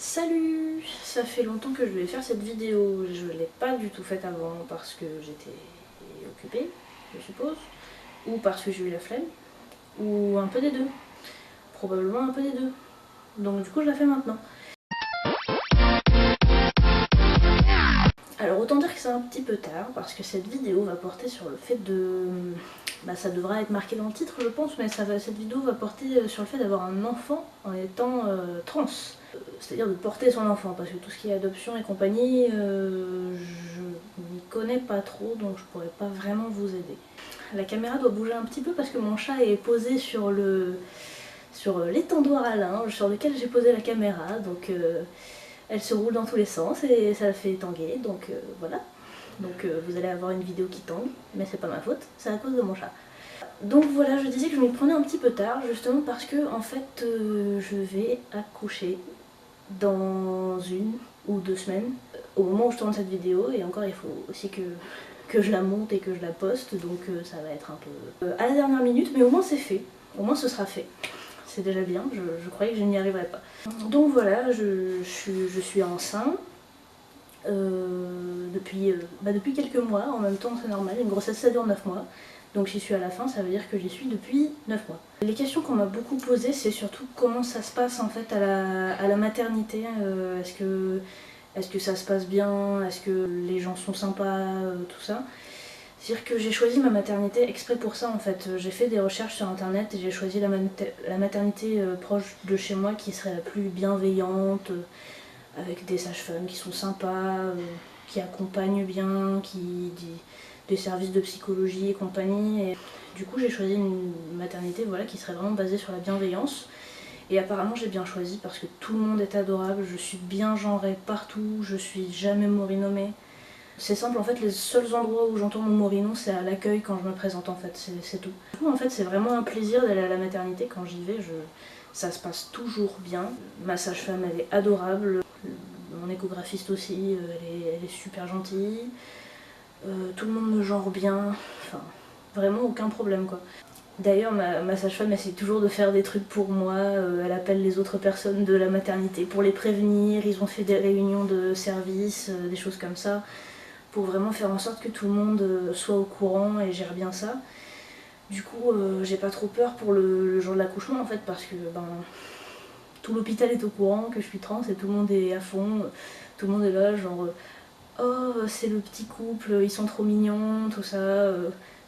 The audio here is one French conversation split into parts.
Salut! Ça fait longtemps que je voulais faire cette vidéo, je ne l'ai pas du tout faite avant parce que j'étais occupée, je suppose, ou parce que j'ai eu la flemme, ou un peu des deux, probablement un peu des deux, donc du coup je la fais maintenant. Alors autant dire que c'est un petit peu tard parce que cette vidéo va porter sur le fait de... ça devra être marqué dans le titre je pense, mais cette vidéo va porter sur le fait d'avoir un enfant en étant trans. C'est-à-dire de porter son enfant, parce que tout ce qui est adoption et compagnie, je n'y connais pas trop, donc je pourrais pas vraiment vous aider. La caméra doit bouger un petit peu parce que mon chat est posé sur l'étendoir à linge sur lequel j'ai posé la caméra, donc elle se roule dans tous les sens et ça fait tanguer, donc voilà. Donc vous allez avoir une vidéo qui tangue, mais c'est pas ma faute, c'est à cause de mon chat. Donc voilà, je disais que je m'y prenais un petit peu tard, justement parce que en fait je vais accoucher dans 1 ou 2 semaines, au moment où je tourne cette vidéo, et encore il faut aussi que je la monte et que je la poste, donc ça va être un peu à la dernière minute, mais au moins c'est fait, au moins ce sera fait. C'est déjà bien, je croyais que je n'y arriverais pas. Donc voilà, je suis enceinte depuis quelques mois, en même temps c'est normal, une grossesse ça dure 9 mois. Donc j'y suis à la fin, ça veut dire que j'y suis depuis 9 mois. Les questions qu'on m'a beaucoup posées, c'est surtout comment ça se passe en fait à la maternité. Est-ce que ça se passe bien? Est-ce que les gens sont sympas? Tout ça. C'est-à-dire que j'ai choisi ma maternité exprès pour ça en fait. J'ai fait des recherches sur internet et j'ai choisi la maternité proche de chez moi qui serait la plus bienveillante, avec des sages-femmes qui sont sympas, qui accompagnent bien, des services de psychologie et compagnie. Et du coup j'ai choisi une maternité voilà, qui serait vraiment basée sur la bienveillance. Et apparemment j'ai bien choisi parce que tout le monde est adorable, je suis bien genrée partout, je suis jamais morinomée. C'est simple, en fait les seuls endroits où j'entends mon morinon c'est à l'accueil quand je me présente en fait, c'est tout. Du coup en fait c'est vraiment un plaisir d'aller à la maternité, quand j'y vais ça se passe toujours bien. Ma sage-femme elle est adorable, mon échographiste aussi, elle est super gentille. Tout le monde me genre bien, enfin vraiment aucun problème quoi. D'ailleurs ma sage-femme essaie toujours de faire des trucs pour moi, elle appelle les autres personnes de la maternité pour les prévenir, ils ont fait des réunions de service, des choses comme ça, pour vraiment faire en sorte que tout le monde soit au courant et gère bien ça. Du coup j'ai pas trop peur pour le jour de l'accouchement en fait, parce que tout l'hôpital est au courant que je suis trans et tout le monde est à fond, tout le monde est là genre oh c'est le petit couple, ils sont trop mignons, tout ça,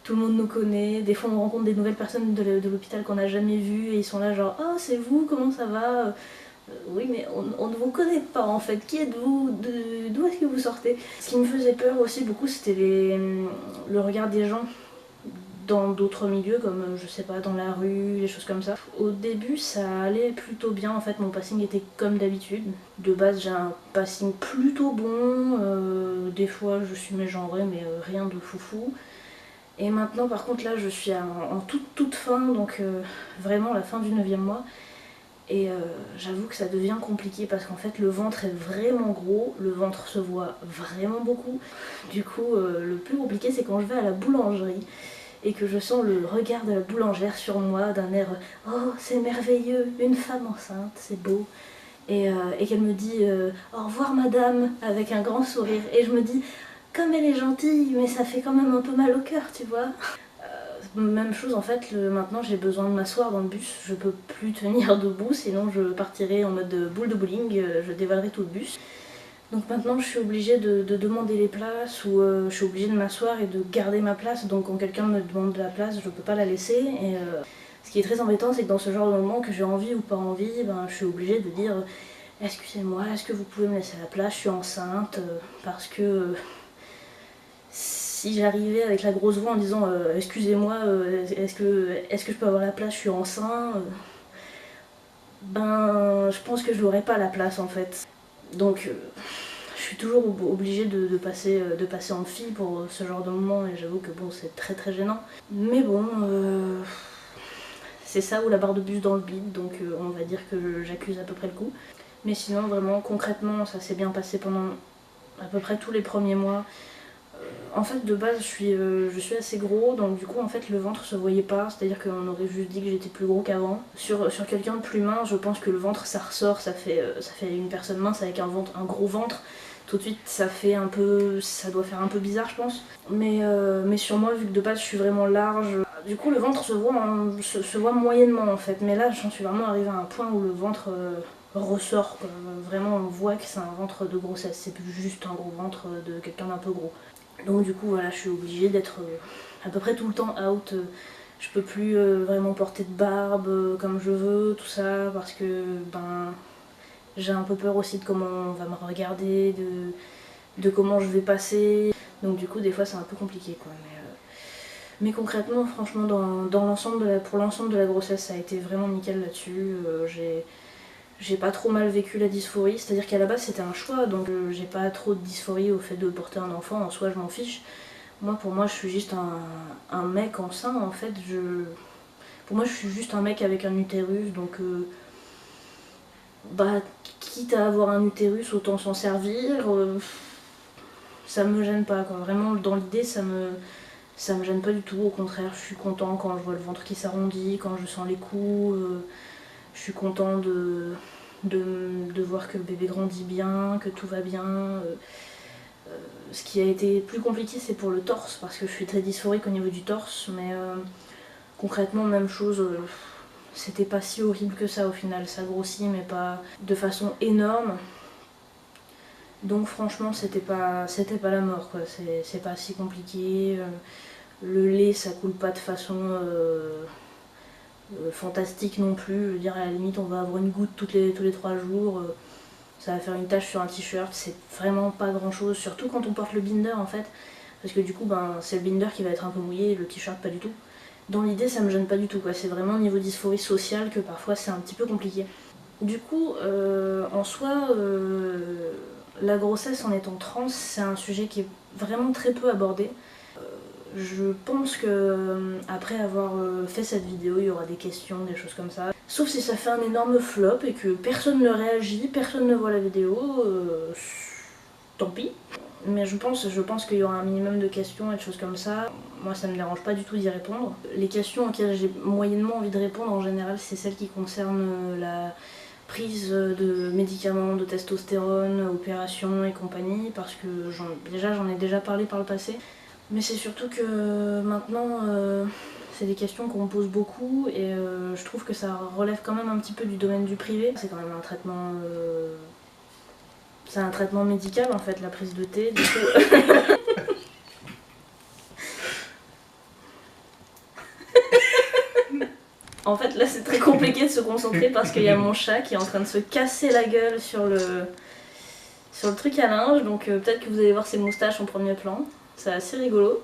tout le monde nous connaît, des fois on rencontre des nouvelles personnes de l'hôpital qu'on n'a jamais vues et ils sont là genre oh c'est vous, comment ça va? Oui mais on ne vous connaît pas en fait, qui êtes-vous? D'où est-ce que vous sortez? Ce qui me faisait peur aussi beaucoup c'était le regard des gens dans d'autres milieux comme je sais pas dans la rue, des choses comme ça. Au début ça allait plutôt bien en fait, mon passing était comme d'habitude. De base j'ai un passing plutôt bon, des fois je suis mégenrée mais rien de foufou. Et maintenant par contre là je suis en toute fin, donc vraiment la fin du 9e mois. Et j'avoue que ça devient compliqué parce qu'en fait le ventre est vraiment gros, le ventre se voit vraiment beaucoup. Du coup le plus compliqué c'est quand je vais à la boulangerie et que je sens le regard de la boulangère sur moi d'un air « Oh, c'est merveilleux, une femme enceinte, c'est beau ». Et qu'elle me dit « Au revoir madame » avec un grand sourire. Et je me dis « Comme elle est gentille, mais ça fait quand même un peu mal au cœur, tu vois ». Même chose en fait, maintenant j'ai besoin de m'asseoir dans le bus, je peux plus tenir debout, sinon je partirai en mode boule de bowling, je dévalerai tout le bus. Donc maintenant je suis obligée de demander les places, ou je suis obligée de m'asseoir et de garder ma place, donc quand quelqu'un me demande de la place je peux pas la laisser. Et ce qui est très embêtant c'est que dans ce genre de moment, que j'ai envie ou pas envie, je suis obligée de dire excusez-moi, est-ce que vous pouvez me laisser la place, je suis enceinte, parce que si j'arrivais avec la grosse voix en disant excusez-moi, est-ce que je peux avoir la place, je suis enceinte, je pense que je n'aurais pas la place en fait. Donc je suis toujours obligée de passer en fille pour ce genre de moment, et j'avoue que bon c'est très très gênant. Mais bon, c'est ça ou la barre de bus dans le bide, donc on va dire que j'accuse à peu près le coup. Mais sinon vraiment concrètement ça s'est bien passé pendant à peu près tous les premiers mois. En fait de base je suis assez gros, donc du coup en fait le ventre se voyait pas, c'est-à-dire qu'on aurait juste dit que j'étais plus gros qu'avant. Sur quelqu'un de plus mince, je pense que le ventre ça ressort, ça fait une personne mince avec un gros ventre. Tout de suite ça doit faire un peu bizarre je pense. Mais sur moi, vu que de base je suis vraiment large, du coup le ventre se voit moyennement en fait. Mais là j'en suis vraiment arrivée à un point où le ventre ressort, quoi. Vraiment on voit que c'est un ventre de grossesse, c'est plus juste un gros ventre de quelqu'un d'un peu gros. Donc du coup voilà, je suis obligée d'être à peu près tout le temps out. Je peux plus vraiment porter de barbe comme je veux, tout ça, parce que j'ai un peu peur aussi de comment on va me regarder, de comment je vais passer. Donc du coup des fois c'est un peu compliqué quoi. Mais concrètement franchement pour l'ensemble de la grossesse ça a été vraiment nickel là-dessus. J'ai pas trop mal vécu la dysphorie, c'est-à-dire qu'à la base c'était un choix, donc j'ai pas trop de dysphorie au fait de porter un enfant, en soi je m'en fiche. Pour moi je suis juste un mec enceint en fait. Pour moi je suis juste un mec avec un utérus, donc quitte à avoir un utérus autant s'en servir, ça me gêne pas quoi. Vraiment dans l'idée ça me gêne pas du tout, au contraire je suis content quand je vois le ventre qui s'arrondit, quand je sens les coups. Je suis content de voir que le bébé grandit bien, que tout va bien. Ce qui a été plus compliqué c'est pour le torse, parce que je suis très dysphorique au niveau du torse, mais concrètement même chose, c'était pas si horrible que ça au final, ça grossit mais pas de façon énorme. Donc franchement c'était pas la mort quoi, c'est pas si compliqué. Le lait ça coule pas de façon fantastique non plus, je veux dire à la limite on va avoir une goutte tous les 3 jours, ça va faire une tache sur un t-shirt, c'est vraiment pas grand chose, surtout quand on porte le binder en fait, parce que du coup c'est le binder qui va être un peu mouillé et le t-shirt pas du tout. Dans l'idée ça me gêne pas du tout quoi, c'est vraiment au niveau dysphorie sociale que parfois c'est un petit peu compliqué. Du coup en soi la grossesse en étant trans c'est un sujet qui est vraiment très peu abordé. Je pense que après avoir fait cette vidéo, il y aura des questions, des choses comme ça. Sauf si ça fait un énorme flop et que personne ne réagit, personne ne voit la vidéo, tant pis. Mais je pense qu'il y aura un minimum de questions et de choses comme ça. Moi ça me dérange pas du tout d'y répondre. Les questions auxquelles j'ai moyennement envie de répondre en général, c'est celles qui concernent la prise de médicaments, de testostérone, opérations et compagnie, parce que j'en ai déjà parlé par le passé. Mais c'est surtout que maintenant, c'est des questions qu'on me pose beaucoup et je trouve que ça relève quand même un petit peu du domaine du privé. C'est quand même un traitement... c'est un traitement médical en fait, la prise de thé, du coup... En fait là c'est très compliqué de se concentrer parce qu'il y a mon chat qui est en train de se casser la gueule sur le truc à linge, donc peut-être que vous allez voir ses moustaches en premier plan. C'est assez rigolo.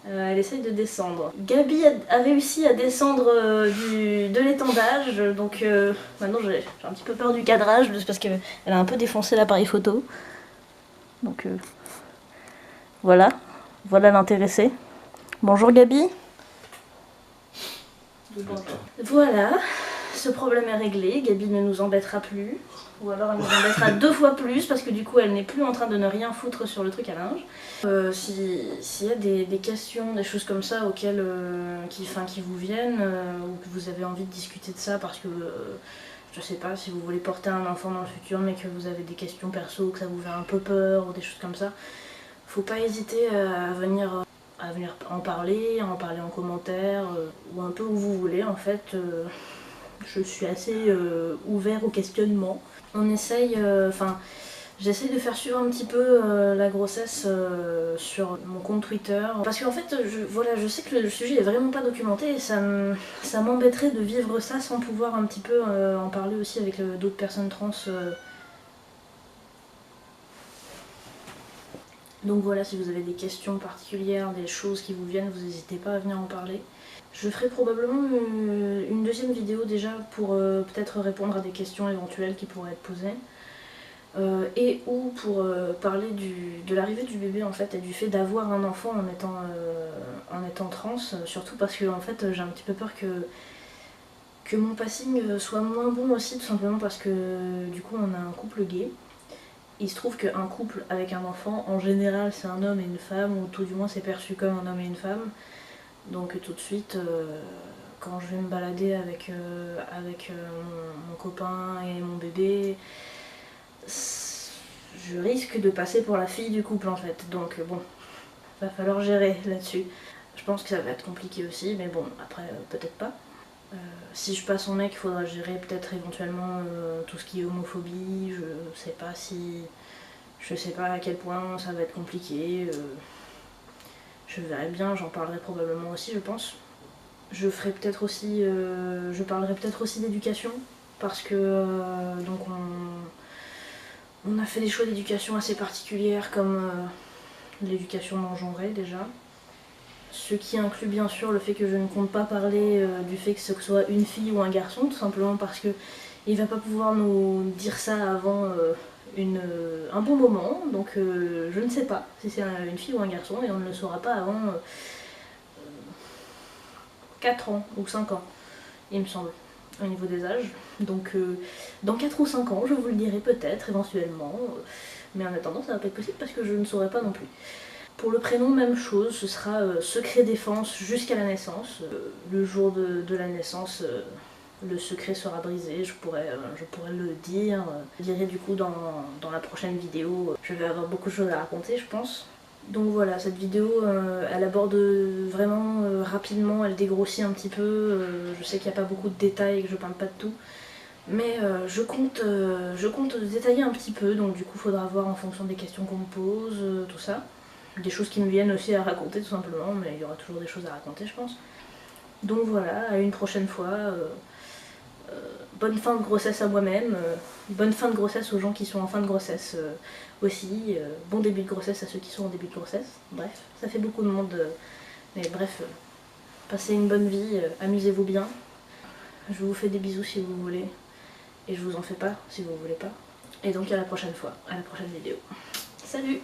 Elle essaye de descendre. Gabi a réussi à descendre de l'étendage, donc maintenant j'ai un petit peu peur du cadrage, juste parce qu'elle a un peu défoncé l'appareil photo. Donc voilà l'intéressé. Bonjour Gabi. Voilà, ce problème est réglé, Gabi ne nous embêtera plus. Ou alors elle nous embêtera 2 fois plus parce que du coup elle n'est plus en train de ne rien foutre sur le truc à linge. S'il y a des questions, des choses comme ça auxquelles qui vous viennent ou que vous avez envie de discuter de ça parce que je sais pas, si vous voulez porter un enfant dans le futur mais que vous avez des questions perso, que ça vous fait un peu peur ou des choses comme ça, faut pas hésiter à venir en parler en commentaire ou un peu où vous voulez en fait. Je suis assez ouvert au questionnement. On essaye, j'essaye de faire suivre un petit peu la grossesse sur mon compte Twitter. Parce qu'en fait, je sais que le sujet est vraiment pas documenté et ça m'embêterait de vivre ça sans pouvoir un petit peu en parler aussi avec d'autres personnes trans. Donc voilà, si vous avez des questions particulières, des choses qui vous viennent, vous n'hésitez pas à venir en parler. Je ferai probablement une deuxième vidéo déjà pour peut-être répondre à des questions éventuelles qui pourraient être posées. Et ou pour parler de l'arrivée du bébé en fait et du fait d'avoir un enfant en étant trans, surtout parce que en fait j'ai un petit peu peur que mon passing soit moins bon aussi, tout simplement parce que du coup on a un couple gay Il se trouve qu'un couple avec un enfant, en général c'est un homme et une femme, ou tout du moins c'est perçu comme un homme et une femme. Donc tout de suite, quand je vais me balader avec mon copain et mon bébé, je risque de passer pour la fille du couple en fait. Donc bon, va falloir gérer là-dessus. Je pense que ça va être compliqué aussi, mais bon, après peut-être pas. Si je passe en mec, il faudra gérer peut-être éventuellement tout ce qui est homophobie. Je sais pas à quel point ça va être compliqué. Je verrai bien, j'en parlerai probablement aussi, je pense. Je parlerai peut-être aussi d'éducation, parce que donc on a fait des choix d'éducation assez particulières, comme l'éducation non genrée déjà. Ce qui inclut bien sûr le fait que je ne compte pas parler du fait que ce soit une fille ou un garçon, tout simplement parce que il va pas pouvoir nous dire ça avant un bon moment, donc je ne sais pas si c'est une fille ou un garçon, et on ne le saura pas avant 4 ans ou 5 ans, il me semble, au niveau des âges. Donc dans 4 ou 5 ans, je vous le dirai peut-être, éventuellement, mais en attendant ça va pas être possible parce que je ne saurai pas non plus. Pour le prénom, même chose, ce sera secret défense jusqu'à la naissance. Le jour de la naissance, le secret sera brisé, je pourrais le dire. Je dirai du coup dans la prochaine vidéo, je vais avoir beaucoup de choses à raconter je pense. Donc voilà, cette vidéo, elle aborde vraiment rapidement, elle dégrossit un petit peu. Je sais qu'il n'y a pas beaucoup de détails et que je parle pas de tout. Mais je compte détailler un petit peu, donc du coup il faudra voir en fonction des questions qu'on me pose, tout ça. Des choses qui me viennent aussi à raconter tout simplement, mais il y aura toujours des choses à raconter je pense. Donc voilà, à une prochaine fois. Bonne fin de grossesse à moi-même, bonne fin de grossesse aux gens qui sont en fin de grossesse aussi, bon début de grossesse à ceux qui sont en début de grossesse. Bref, ça fait beaucoup de monde, mais bref, passez une bonne vie, amusez-vous bien. Je vous fais des bisous si vous voulez, et je vous en fais pas si vous voulez pas. Et donc à la prochaine fois, à la prochaine vidéo. Salut!